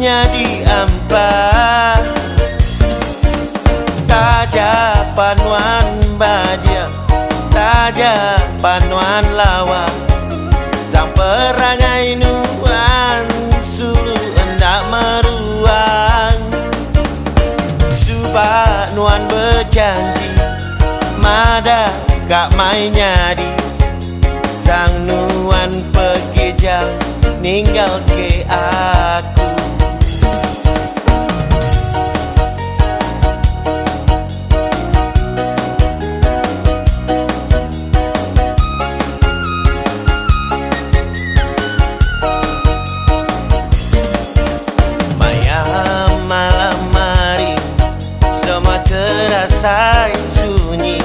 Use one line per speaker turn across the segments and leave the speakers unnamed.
mainnya diampas. Taja panuan baja, taja panuan lawa, sang perangai nuan sulu hendak meruang. Subah nuan berjanji mada gak mainnya di, sang nuan pergi jauh ninggal ke aku. Malam hari semua terasa sunyi,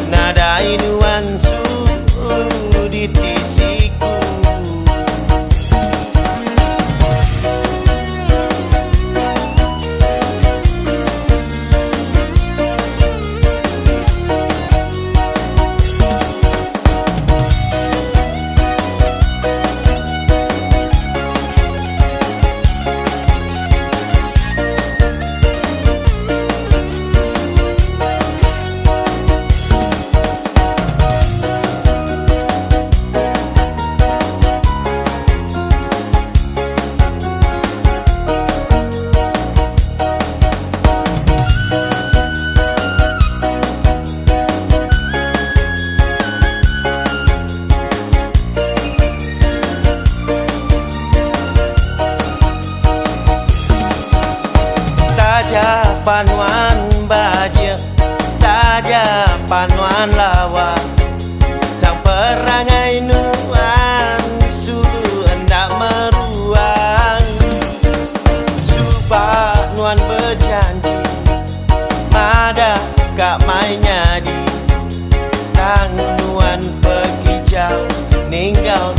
nada inuan sulu di tisiku. Taja panuan baja, taja panuan lawa, sang perangai nuan sulu hendak meruang. Subah nuan berjanji mada gak mainnya di, sang nuan pergi jauh ninggal